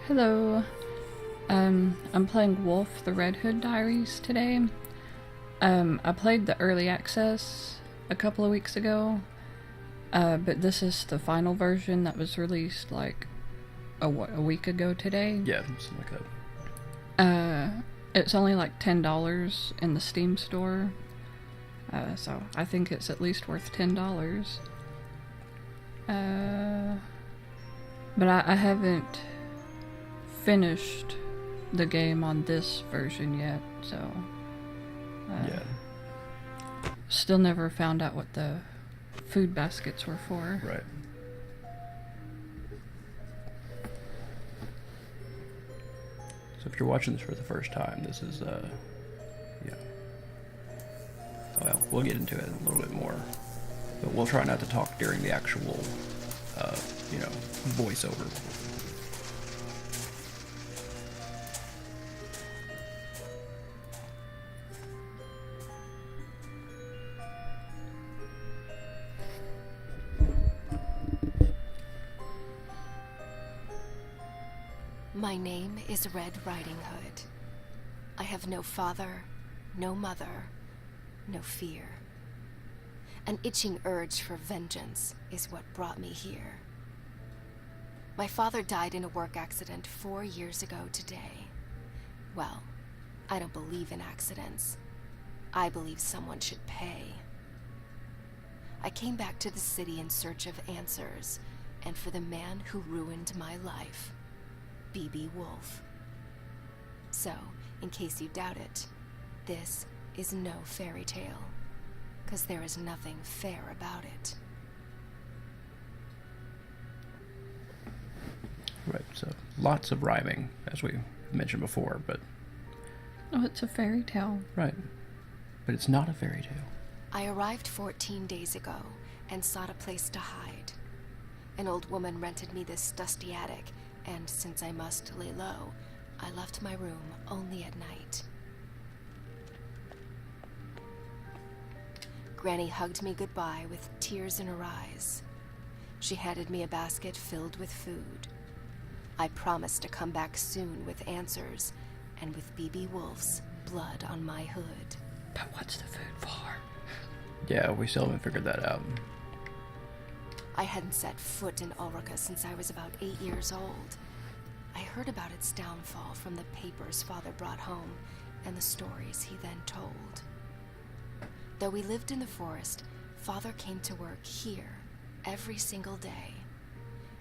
Hello. I'm playing Woolfe, the Red Hood Diaries today. I played the early access a couple of weeks ago, but this is the final version that was released like a week ago today. Yeah, something like that. It's only like $10 in the Steam store, so I think it's at least worth $10. But I haven't finished the game on this version yet, so yeah. Still never found out what the food baskets were for. Right. So if you're watching this for the first time, this is well, we'll get into it a little bit more, but we'll try not to talk during the actual voiceover. My name is Red Riding Hood. I have no father, no mother, no fear. An itching urge for vengeance is what brought me here. My father died in a work accident 4 years ago today. Well, I don't believe in accidents. I believe someone should pay. I came back to the city in search of answers, and for the man who ruined my life. B.B. Woolfe. So, in case you doubt it, this is no fairy tale, 'cause there is nothing fair about it. Right, so lots of rhyming, as we mentioned before, but... Oh, it's a fairy tale. Right, but it's not a fairy tale. I arrived 14 days ago and sought a place to hide. An old woman rented me this dusty attic, and since I must lay low, I left my room only at night. Granny hugged me goodbye with tears in her eyes. She handed me a basket filled with food. I promised to come back soon with answers, and with B.B. Woolfe's blood on my hood. But what's the food for? Yeah, we still haven't figured that out. I hadn't set foot in Ulrica since I was about 8 years old. I heard about its downfall from the papers Father brought home and the stories he then told. Though we lived in the forest, Father came to work here every single day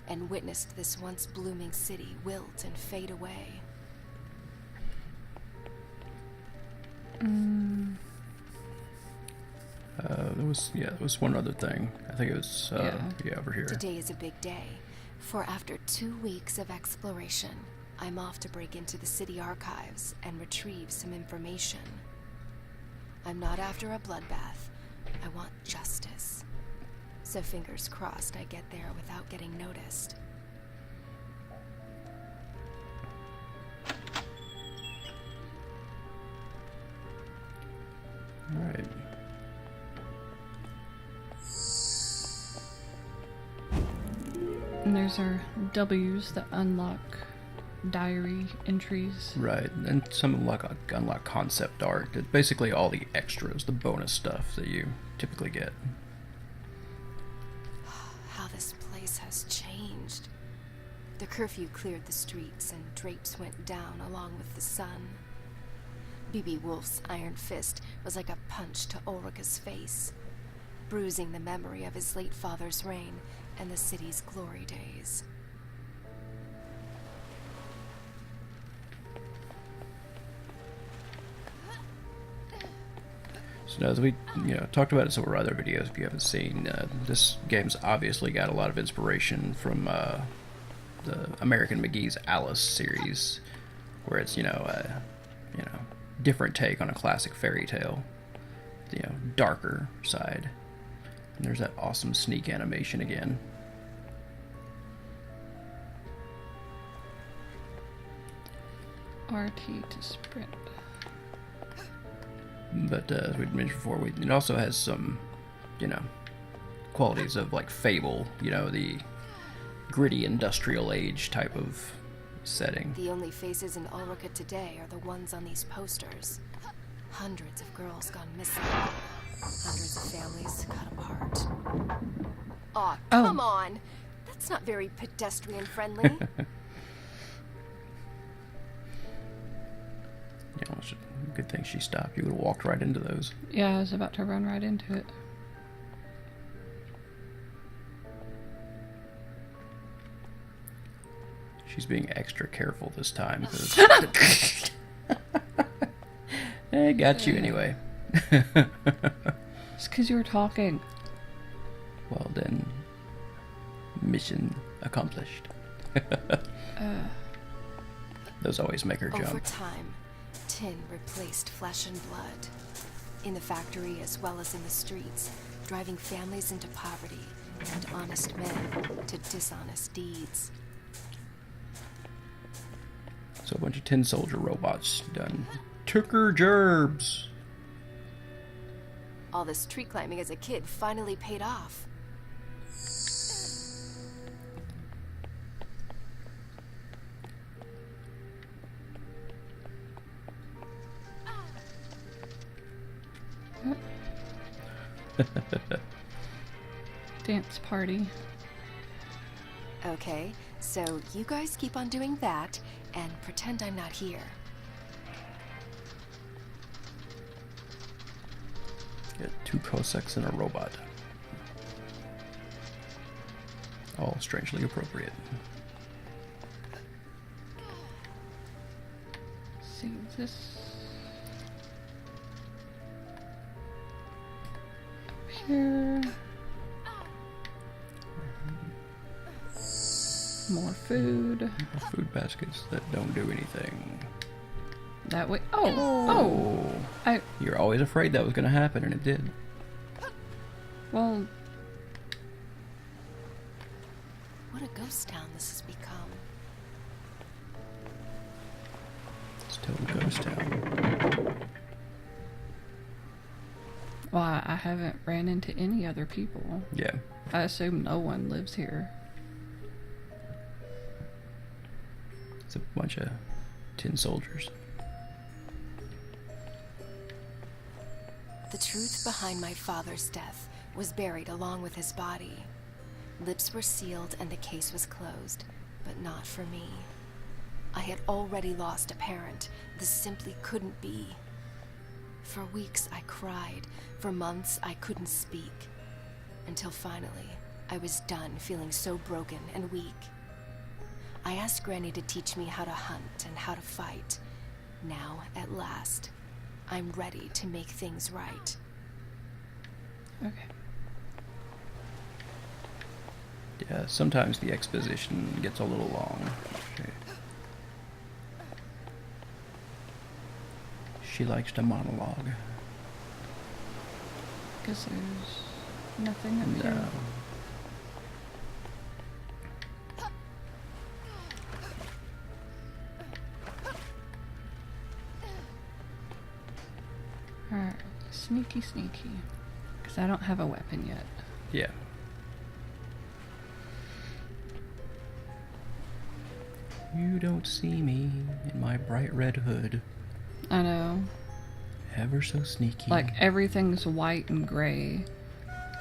and witnessed this once blooming city wilt and fade away. There was one other thing. I think it was, over here. Today is a big day, for after 2 weeks of exploration, I'm off to break into the city archives and retrieve some information. I'm not after a bloodbath. I want justice. So fingers crossed I get there without getting noticed. All right. And there's our W's that unlock diary entries. Right, and some unlock concept art. It's basically all the extras, the bonus stuff that you typically get. How this place has changed. The curfew cleared the streets and drapes went down along with the sun. B.B. Woolfe's iron fist was like a punch to Ulrica's face, bruising the memory of his late father's reign and the city's glory days. So now, as we talked about in some of our other videos, if you haven't seen, this game's obviously got a lot of inspiration from the American McGee's Alice series, where it's different take on a classic fairy tale, darker side. And there's that awesome sneak animation again. RT to sprint. But as we mentioned before, it also has some, qualities of like Fable, the gritty industrial age type of setting. The only faces in Ulrica today are the ones on these posters. Hundreds of girls gone missing. Hundreds of families cut apart. Aw, come on! That's not very pedestrian-friendly. Yeah, it's a good thing she stopped. You would have walked right into those. Yeah, I was about to run right into it. She's being extra careful this time because I got you anyway. It's because you were talking. Well then, mission accomplished. Those always make her Over jump. time, tin replaced flesh and blood. In the factory as well as in the streets, driving families into poverty and honest men to dishonest deeds. So a bunch of tin soldier robots done took her gerbs. All this tree climbing as a kid finally paid off. Dance party. Okay, so you guys keep on doing that and pretend I'm not here. Got 2 Cossacks and a robot. All strangely appropriate. Let's see this. Up here. More food. Food baskets that don't do anything. That way. Oh. You're always afraid that was going to happen, and it did. Well. What a ghost town this has become. It's total ghost town. Well, I haven't ran into any other people. Yeah. I assume no one lives here. It's a bunch of tin soldiers. The truth behind my father's death was buried along with his body. Lips were sealed and the case was closed, but not for me. I had already lost a parent. This simply couldn't be. For weeks I cried. For months I couldn't speak. Until finally, I was done feeling so broken and weak. I asked Granny to teach me how to hunt and how to fight. Now, at last, I'm ready to make things right. Okay. Yeah, sometimes the exposition gets a little long. She likes to monologue. Because there's nothing up here. No. Alright, sneaky. Because I don't have a weapon yet. Yeah. You don't see me in my bright red hood. I know. Ever so sneaky. Like, everything's white and gray.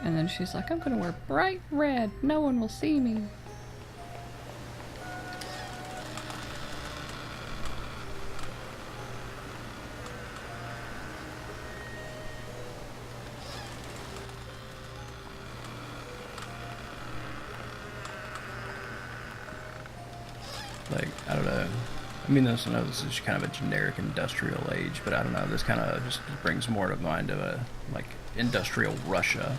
And then she's like, I'm gonna wear bright red. No one will see me. Like, I don't know. I mean, I know this is kind of a generic industrial age, but I don't know. This kind of just brings more to mind of a, like, industrial Russia.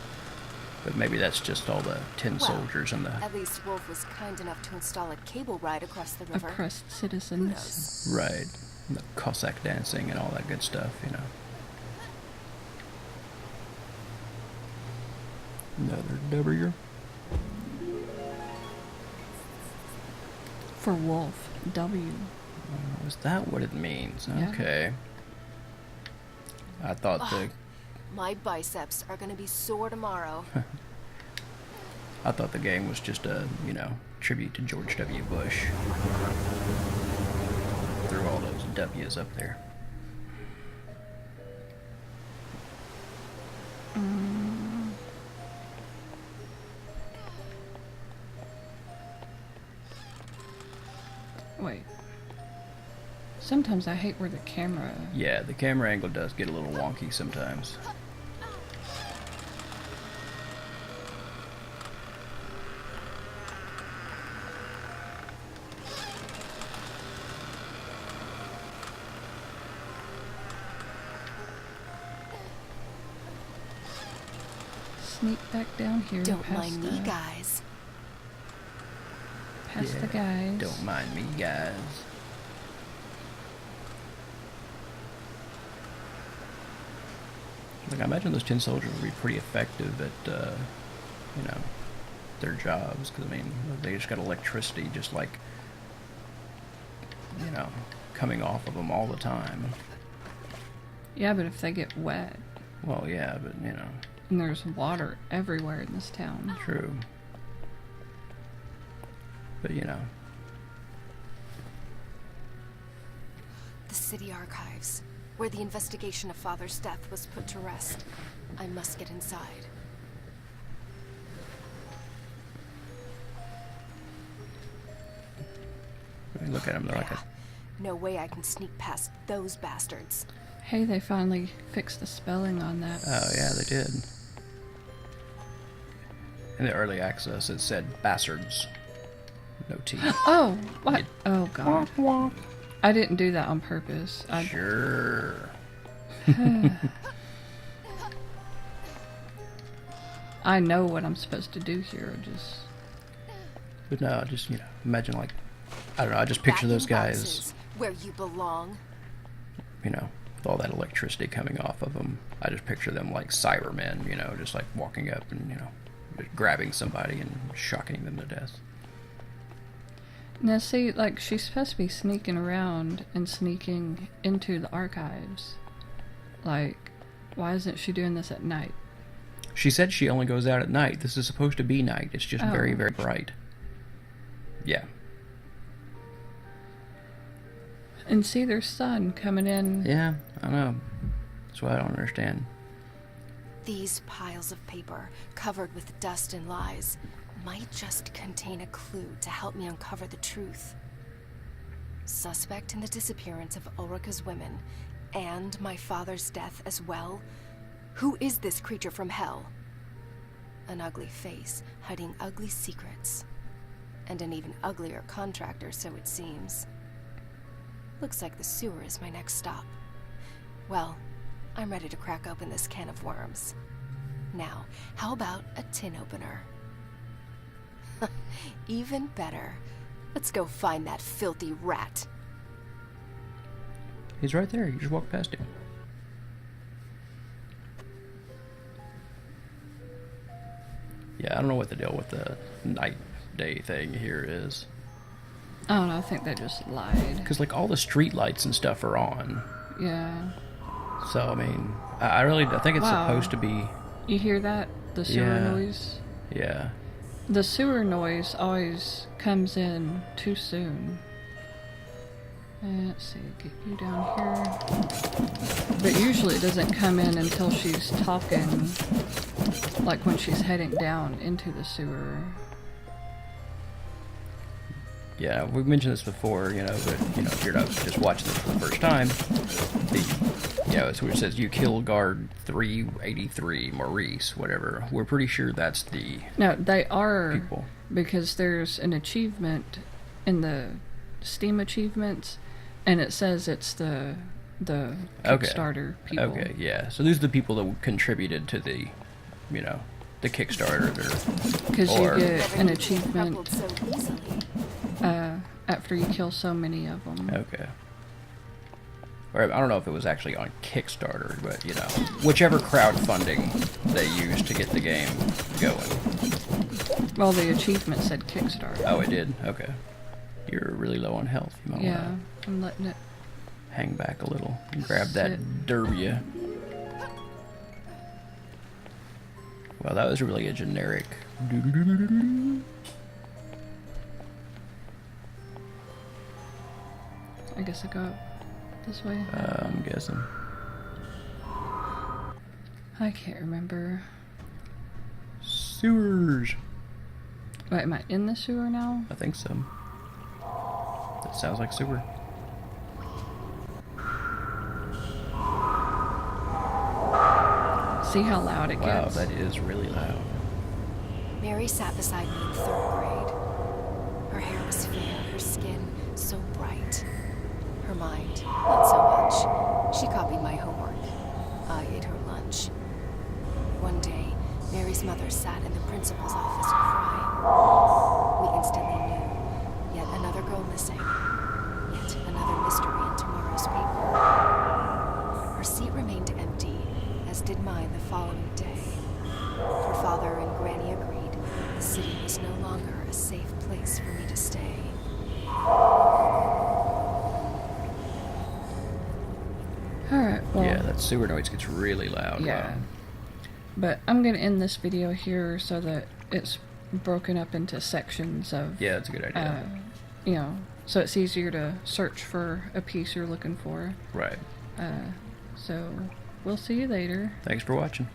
But maybe that's just all the tin soldiers and the... At least Woolfe was kind enough to install a cable ride across the river. Oppressed citizens. Right. And the Cossack dancing and all that good stuff, you know. Another W. For Woolfe. W. Is that what it means? Yeah. Okay. I thought My biceps are gonna be sore tomorrow. I thought the game was just a, you know, tribute to George W. Bush. W is up there. Wait. Sometimes I hate where the camera... Yeah, the camera angle does get a little wonky sometimes. Sneak back down here. Don't past mind me, guys. Past the guys. Don't mind me, guys. Like, I imagine those tin soldiers would be pretty effective at, you know, their jobs. Because, I mean, they just got electricity just, like, you know, coming off of them all the time. Yeah, but if they get wet... Well, yeah, but, you know... And there's water everywhere in this town. True. But, you know... The city archives, where the investigation of Father's death was put to rest. I must get inside. When you look at them, they're like a... No way I can sneak past those bastards. Hey, they finally fixed the spelling on that. Oh, yeah, they did. In the early access, it said bastards. No T. Oh, what? It- Oh, God. I didn't do that on purpose. Sure. I know what I'm supposed to do here. Just... But no, just, you know, imagine, like, I don't know, I just picture Back those in guys, boxes, where you belong. you know, with all that electricity coming off of them. I just picture them like Cybermen, you know, just like walking up and, you know, just grabbing somebody and shocking them to death. Now, see, like, she's supposed to be sneaking around and sneaking into the archives. Like, why isn't she doing this at night? She said she only goes out at night. This is supposed to be night. It's just very, Oh. very bright. Yeah. And see, there's sun coming in. Yeah, I know. That's what I don't understand. These piles of paper, covered with dust and lies, might just contain a clue to help me uncover the truth. Suspect in the disappearance of Ulrica's women, and my father's death as well. Who is this creature from hell? An ugly face, hiding ugly secrets. And an even uglier contractor, so it seems. Looks like the sewer is my next stop. Well, I'm ready to crack open this can of worms. Now, how about a tin opener? Even better. Let's go find that filthy rat. He's right there. You just walk past him. Yeah, I don't know what the deal with the night-day thing here is. I don't know, I think they just lied. Because, like, all the street lights and stuff are on. Yeah. So, I mean, I think it's Wow. supposed to be... You hear that? The sewer Yeah. noise? Yeah. The sewer noise always comes in too soon. Let's see, get you down here. But usually it doesn't come in until she's talking, like when she's heading down into the sewer. Yeah, we've mentioned this before, you know, but, you know, if you're not just watching this for the first time, you know, it's where it says you kill guard 383, Maurice, whatever. We're pretty sure that's the No, they are, people. because there's an achievement in the Steam achievements, and it says it's the Kickstarter people. Okay, yeah. So these are the people that contributed to the, you know, the Kickstarter. Because you Or- get an Crumpled achievement so easily. after you kill so many of them. Okay. Or I don't know if it was actually on Kickstarter, but, you know, whichever crowdfunding they used to get the game going. Well, the achievement said Kickstarter. Oh, it did? Okay. You're really low on health. You might Yeah, want I'm letting it. to hang back a little and grab that Sit. derbia. Well, that was really a generic... I guess I go up. This way? I'm guessing. I can't remember. Sewers. Wait, am I in the sewer now? I think so. That sounds like sewer. See how loud it Wow, gets? that is really loud. Mary sat beside me in 3rd grade. Her hair was fair, her skin so bright. Her mind, not so much. She copied my homework. I ate her lunch. One day, Mary's mother sat in the principal's office crying. We instantly knew. Yet another girl missing. Yet another mystery in tomorrow's paper. Her seat remained empty, as did mine the following day. Her father and Granny agreed the city was no longer a safe place for me to stay. Alright, well... Yeah, that sewer noise gets really loud. Yeah. Wow. But I'm going to end this video here so that it's broken up into sections of... Yeah, that's a good idea. You know, so it's easier to search for a piece you're looking for. Right. So, we'll see you later. Thanks for watching.